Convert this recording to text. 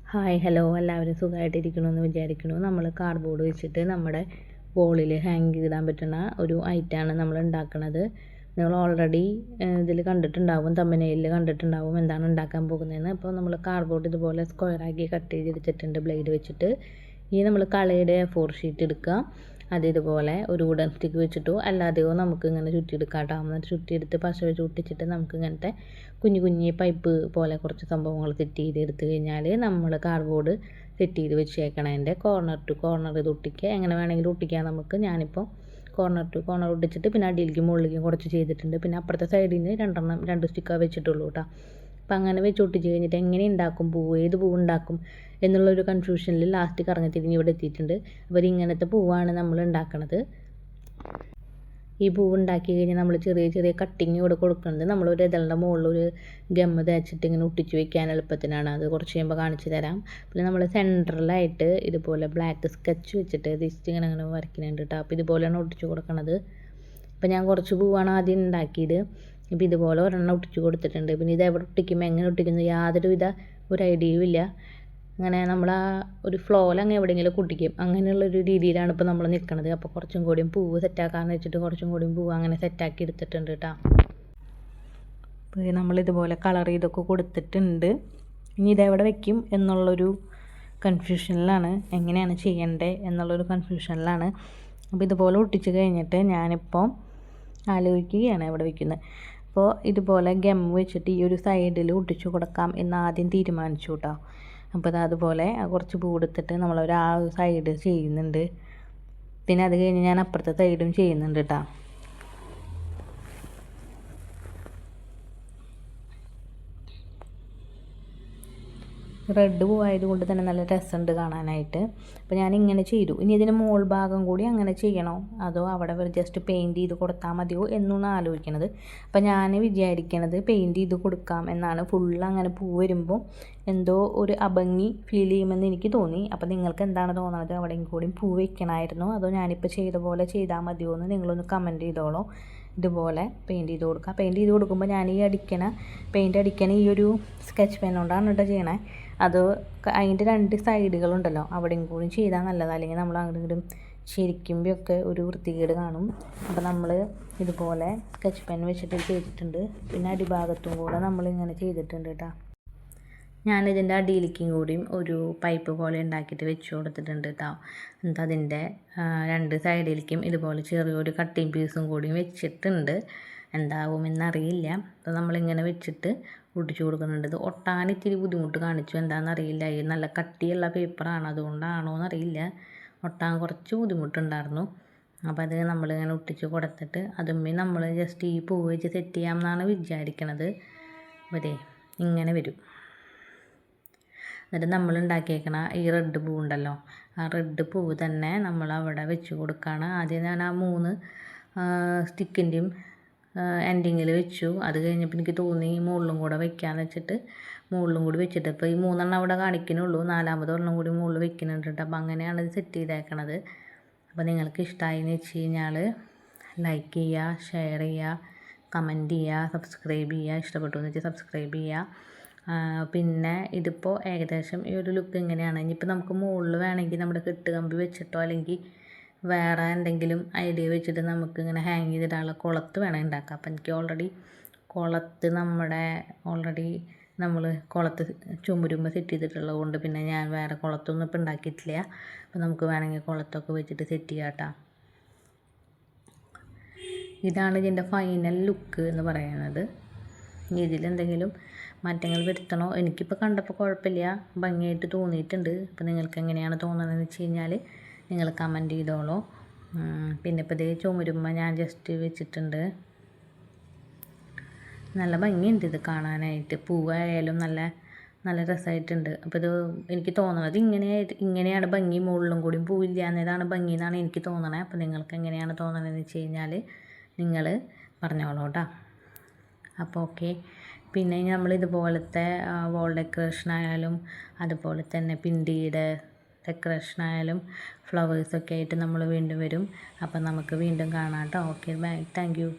Hi hello എല്ലാവരും സുഖമായിട്ടിരിക്കണമെന്ന് വിചാരിക്കുന്നു. നമ്മൾ കാർഡ്ബോർഡ് വെച്ചിട്ട് നമ്മുടെ വോളിൽ ഹാങ് ചെയ്തിടാൻ പറ്റുന്ന ഒരു ഐറ്റമാണ് നമ്മൾ ഉണ്ടാക്കുന്നത്. നിങ്ങൾ ഓൾറെഡി ഇതിൽ കണ്ടിട്ടുണ്ടാവും, തമ്പനെയിലിൽ കണ്ടിട്ടുണ്ടാവും എന്താണ് ഉണ്ടാക്കാൻ പോകുന്നതെന്ന്. അപ്പോൾ നമ്മൾ കാർഡ്ബോർഡ് ഇതുപോലെ സ്ക്വയറാക്കി കട്ട് ചെയ്തെടുത്തിട്ടുണ്ട് ബ്ലേഡ് വെച്ചിട്ട്. ഇനി നമ്മൾ കളയുടെ A4 ഷീറ്റ് എടുക്കുക. അത് ഇതുപോലെ ഒരു വുഡൻ സ്റ്റിക്ക് വെച്ചിട്ടോ അല്ലാതെയോ നമുക്ക് ഇങ്ങനെ ചുറ്റിയെടുക്കാം കേട്ടോ. എന്നിട്ട് ചുറ്റിയെടുത്ത് പശ വെച്ച് ഒട്ടിച്ചിട്ട് നമുക്ക് ഇങ്ങനത്തെ കുഞ്ഞു കുഞ്ഞി പൈപ്പ് പോലെ കുറച്ച് സംഭവങ്ങൾ സെറ്റ് ചെയ്ത് എടുത്തു കഴിഞ്ഞാൽ നമ്മൾ കാർഡ്ബോർഡ് സെറ്റ് ചെയ്ത് വെച്ചേക്കണതിൻ്റെ കോർണർ ടു കോർണർ ഇത് ഒട്ടിക്കുക. എങ്ങനെ വേണമെങ്കിലും ഒട്ടിക്കാം നമുക്ക്. ഞാനിപ്പോൾ കോർണർ ടു കോർണർ ഒട്ടിച്ചിട്ട് പിന്നെ അടിയിലേക്കും മുകളിലേക്കും കുറച്ച് ചെയ്തിട്ടുണ്ട്. പിന്നെ അപ്പുറത്തെ സൈഡിൽ നിന്ന് രണ്ട് സ്റ്റിക്കാണ് വെച്ചിട്ടുള്ളൂ കേട്ടോ. അപ്പം അങ്ങനെ വെച്ച് ഒട്ടിച്ച് കഴിഞ്ഞിട്ട് എങ്ങനെ ഉണ്ടാക്കും പൂവ്, ഏത് പൂവ് ഉണ്ടാക്കും എന്നുള്ളൊരു കൺഫ്യൂഷനിൽ ലാസ്റ്റ് കറങ്ങി തിരിഞ്ഞ് ഇവിടെ എത്തിയിട്ടുണ്ട്. അപ്പോൾ ഇങ്ങനത്തെ പൂവാണ് നമ്മൾ ഉണ്ടാക്കണത്. ഈ പൂവ് ഉണ്ടാക്കി കഴിഞ്ഞാൽ നമ്മൾ ചെറിയ ചെറിയ കട്ടിങ് ഇവിടെ കൊടുക്കുന്നത് നമ്മളൊരു ഇതളുടെ മുകളിൽ ഒരു ഗമ്മ് തേച്ചിട്ട് ഇങ്ങനെ ഒട്ടിച്ച് വെക്കാൻ എളുപ്പത്തിനാണ്. അത് കുറച്ച് കഴിയുമ്പോൾ കാണിച്ചു തരാം. പിന്നെ നമ്മൾ സെൻറ്ററിലായിട്ട് ഇതുപോലെ ബ്ലാക്ക് സ്കെച്ച് വെച്ചിട്ട് ജസ്റ്റ് ഇങ്ങനെ അങ്ങനെ വരയ്ക്കുന്നുണ്ട് കേട്ടോ. അപ്പോൾ ഇതുപോലെയാണ് ഒട്ടിച്ച് കൊടുക്കണത്. അപ്പോൾ ഞാൻ കുറച്ച് പൂവാണ് ആദ്യം ഉണ്ടാക്കിയത്. ഇപ്പോൾ ഇതുപോലെ ഒരെണ്ണം ഒട്ടിച്ച് കൊടുത്തിട്ടുണ്ട്. പിന്നെ ഇത് എവിടെ ഒട്ടിക്കുമ്പോൾ എങ്ങനെ ഒട്ടിക്കുന്നത് യാതൊരുവിധ ഒരു ഐഡിയയും ഇല്ല. അങ്ങനെ നമ്മൾ ആ ഒരു ഫ്ലോയിൽ അങ്ങ് എവിടെയെങ്കിലും ഒട്ടിക്കും. അങ്ങനെയുള്ളൊരു രീതിയിലാണ് ഇപ്പോൾ നമ്മൾ നിൽക്കുന്നത്. അപ്പോൾ കുറച്ചും കൂടിയും പൂവ് സെറ്റാക്കാമെന്ന് വെച്ചിട്ട് കുറച്ചും കൂടിയും പൂവ് അങ്ങനെ സെറ്റാക്കി എടുത്തിട്ടുണ്ട് കേട്ടോ. അപ്പോൾ നമ്മളിതുപോലെ കളർ ചെയ്തൊക്കെ കൊടുത്തിട്ടുണ്ട്. ഇനി ഇതെവിടെ വെക്കും എന്നുള്ളൊരു കൺഫ്യൂഷനിലാണ്, എങ്ങനെയാണ് ചെയ്യേണ്ടത് എന്നുള്ളൊരു കൺഫ്യൂഷനിലാണ്. അപ്പോൾ ഇതുപോലെ ഒട്ടിച്ച് കഴിഞ്ഞിട്ട് ഞാനിപ്പോൾ ആലോചിക്കുകയാണ് എവിടെ വെക്കുന്നത്. അപ്പോൾ ഇതുപോലെ ഗം വെച്ചിട്ട് ഈ ഒരു സൈഡിൽ ഒട്ടിച്ചു കൊടുക്കാം എന്ന് ആദ്യം തീരുമാനിച്ചു കേട്ടോ. അപ്പോൾ അതുപോലെ കുറച്ച് പൂ എടുത്തിട്ട് നമ്മളൊരു ആ സൈഡ് ചെയ്യുന്നുണ്ട്. പിന്നെ അത് കഴിഞ്ഞ് ഞാൻ അപ്പുറത്തെ സൈഡും ചെയ്യുന്നുണ്ട് കേട്ടോ. റെഡ് പൂവായത് കൊണ്ട് തന്നെ നല്ല രസമുണ്ട് കാണാനായിട്ട്. അപ്പോൾ ഞാൻ ഇങ്ങനെ ചെയ്തു. ഇനി ഇതിന് മോൾ ഭാഗം കൂടി അങ്ങനെ ചെയ്യണോ അതോ അവിടെ ജസ്റ്റ് പെയിൻറ്റ് ചെയ്ത് കൊടുത്താൽ മതിയോ എന്നൊന്ന് ആലോചിക്കണത്. അപ്പോൾ ഞാൻ വിചാരിക്കണത് പെയിൻറ്റ് ചെയ്ത് കൊടുക്കാം എന്നാണ്. ഫുള്ള് അങ്ങനെ പൂ വരുമ്പോൾ എന്തോ ഒരു അഭംഗി ഫീൽ ചെയ്യുമെന്ന് എനിക്ക് തോന്നി. അപ്പോൾ നിങ്ങൾക്ക് എന്താണ് തോന്നുന്നത്? അവിടെയും കൂടി പൂ വെക്കണമായിരുന്നോ അതോ ഞാനിപ്പോൾ ചെയ്ത പോലെ ചെയ്താൽ മതിയോ എന്ന് നിങ്ങളൊന്ന് കമൻറ്റ് ചെയ്തോളൂ. ഇതുപോലെ പെയിൻറ്റ് ചെയ്ത് കൊടുക്കുക. പെയിൻറ്റ് ചെയ്ത് കൊടുക്കുമ്പോൾ ഞാൻ ഈ പെയിൻറ്റ് അടിക്കണ ഈ ഒരു സ്കെച്ച് പെൻ കൊണ്ടാണ് കേട്ടോ ചെയ്യണേ. അത് അതിൻ്റെ രണ്ട് സൈഡുകളുണ്ടല്ലോ അവിടെയും കൂടി ചെയ്താൽ നല്ലതാണ്. അല്ലെങ്കിൽ നമ്മൾ അങ്ങോട്ടും ഇങ്ങോട്ടും ശരിക്കുമ്പോഴൊക്കെ ഒരു വൃത്തികേട് കാണും. അപ്പോൾ നമ്മൾ ഇതുപോലെ സ്കെച്ച് പെൻ വെച്ചിട്ട് ചെയ്തിട്ടുണ്ട്. പിന്നെ അടിഭാഗത്തും കൂടെ നമ്മളിങ്ങനെ ചെയ്തിട്ടുണ്ട് കേട്ടോ. ഞാനിതിൻ്റെ അടിയിലേക്കും കൂടിയും ഒരു പൈപ്പ് പോലെ ഉണ്ടാക്കിയിട്ട് വെച്ച് കൊടുത്തിട്ടുണ്ട് കേട്ടോ. എന്നിട്ട് അതിൻ്റെ രണ്ട് സൈഡിലേക്കും ഇതുപോലെ ചെറിയൊരു കട്ടിങ് പീസും കൂടിയും വെച്ചിട്ടുണ്ട്. എന്താവുമെന്നറിയില്ല. അപ്പോൾ നമ്മളിങ്ങനെ വെച്ചിട്ട് ഒട്ടിച്ചു കൊടുക്കുന്നുണ്ട്. ഇത് ഒട്ടാൻ ഇത്തിരി ബുദ്ധിമുട്ട് കാണിച്ചു, എന്താണെന്നറിയില്ല. ഇത് നല്ല കട്ടിയുള്ള പേപ്പറാണ്, അതുകൊണ്ടാണോ എന്നറിയില്ല. ഒട്ടാൻ കുറച്ച് ബുദ്ധിമുട്ടുണ്ടായിരുന്നു. അപ്പോൾ അത് നമ്മളിങ്ങനെ ഒട്ടിച്ച് കൊടുത്തിട്ട് അതുമ്മേ നമ്മൾ ജസ്റ്റ് ഈ പൂവ് വെച്ച് സെറ്റ് ചെയ്യാമെന്നാണ് വിചാരിക്കണത്. അതെ ഇങ്ങനെ വരും. എന്നിട്ട് നമ്മൾ ഉണ്ടാക്കിയേക്കണ ഈ റെഡ് പൂ ഉണ്ടല്ലോ, ആ റെഡ് പൂവ് തന്നെ നമ്മൾ അവിടെ വെച്ച് കൊടുക്കുകയാണ്. ആദ്യം ഞാൻ ആ 3 സ്റ്റിക്കിൻ്റെയും എൻഡിങ്ങിൽ വെച്ചു. അത് കഴിഞ്ഞപ്പോൾ എനിക്ക് തോന്നി മുകളിലും കൂടെ വെക്കാമെന്ന് വെച്ചിട്ട് മുകളിലും കൂടി വെച്ചിട്ട് ഇപ്പോൾ ഈ 3 എണ്ണം അവിടെ കാണിക്കുന്നുള്ളൂ. 4ാമത് ഒരെണ്ണം കൂടി മുകളിൽ വെക്കുന്നുണ്ട് കേട്ടോ. അപ്പോൾ അങ്ങനെയാണ് ഇത് സെറ്റ് ചെയ്തേക്കണത്. അപ്പോൾ നിങ്ങൾക്ക് ഇഷ്ടമായി എന്ന് വെച്ച് കഴിഞ്ഞാൽ ലൈക്ക് ചെയ്യുക, ഷെയർ ചെയ്യുക, കമൻറ്റ് ചെയ്യുക, സബ്സ്ക്രൈബ് ചെയ്യുക. ഇഷ്ടപ്പെട്ടു എന്ന് വെച്ചാൽ സബ്സ്ക്രൈബ് ചെയ്യുക. പിന്നെ ഇതിപ്പോൾ ഏകദേശം ഈ ഒരു ലുക്ക് ഇങ്ങനെയാണ്. ഇനിയിപ്പോൾ നമുക്ക് മുകളിൽ വേണമെങ്കിൽ നമ്മുടെ കെട്ടുകമ്പി വെച്ചിട്ടോ അല്ലെങ്കിൽ വേറെ എന്തെങ്കിലും ഐഡിയ വെച്ചിട്ട് നമുക്ക് ഇങ്ങനെ ഹാങ് ചെയ്തിട്ടുള്ള കുളത്ത് വേണമെങ്കിൽ ഉണ്ടാക്കാം. അപ്പം എനിക്ക് കുളത്ത് നമ്മൾ കുളത്ത് ചുമരുമ്പോൾ സെറ്റ് ചെയ്തിട്ടുള്ളത് കൊണ്ട് പിന്നെ ഞാൻ വേറെ കുളത്തൊന്നും ഇപ്പോൾ ഉണ്ടാക്കിയിട്ടില്ല. അപ്പോൾ നമുക്ക് വേണമെങ്കിൽ കുളത്തൊക്കെ വെച്ചിട്ട് സെറ്റ് ചെയ്യാം കേട്ടോ. ഇതാണ് ഇതിൻ്റെ ഫൈനൽ ലുക്ക് എന്ന് പറയുന്നത്. ഇതിലെന്തെങ്കിലും മാറ്റങ്ങൾ വരുത്തണോ? എനിക്കിപ്പോൾ കണ്ടപ്പോൾ കുഴപ്പമില്ല, ഭംഗിയായിട്ട് തോന്നിയിട്ടുണ്ട്. അപ്പോൾ നിങ്ങൾക്ക് എങ്ങനെയാണ് തോന്നുന്നതെന്ന് വെച്ച് കഴിഞ്ഞാൽ നിങ്ങൾ കമൻറ്റ് ചെയ്തോളൂ. പിന്നെ ഇപ്പോൾ ഇതേ ചുമരുമ്പോൾ ഞാൻ ജസ്റ്റ് വെച്ചിട്ടുണ്ട്. നല്ല ഭംഗിയുണ്ട് ഇത് കാണാനായിട്ട്. പൂവായാലും നല്ല നല്ല രസമായിട്ടുണ്ട്. അപ്പോൾ ഇത് എനിക്ക് തോന്നുന്നത് ഇങ്ങനെയാണ് ഭംഗി. മുകളിലും കൂടി പൂവില്ല എന്നതാണ് ഭംഗി എന്നാണ് എനിക്ക് തോന്നണത്. അപ്പോൾ നിങ്ങൾക്ക് എങ്ങനെയാണ് തോന്നുന്നതെന്ന് വെച്ച് കഴിഞ്ഞാൽ നിങ്ങൾ പറഞ്ഞോളൂ കേട്ടോ. അപ്പോൾ ഓക്കെ. പിന്നെ നമ്മൾ ഇതുപോലത്തെ വോൾ ഡെക്കറേഷനായാലും അതുപോലെ തന്നെ പിണ്ടിയുടെ ഡെക്കറേഷനായാലും ഫ്ലവേഴ്സൊക്കെ ആയിട്ട് നമ്മൾ വീണ്ടും വരും. അപ്പം നമുക്ക് വീണ്ടും കാണാം കേട്ടോ. Okay bye, thank you.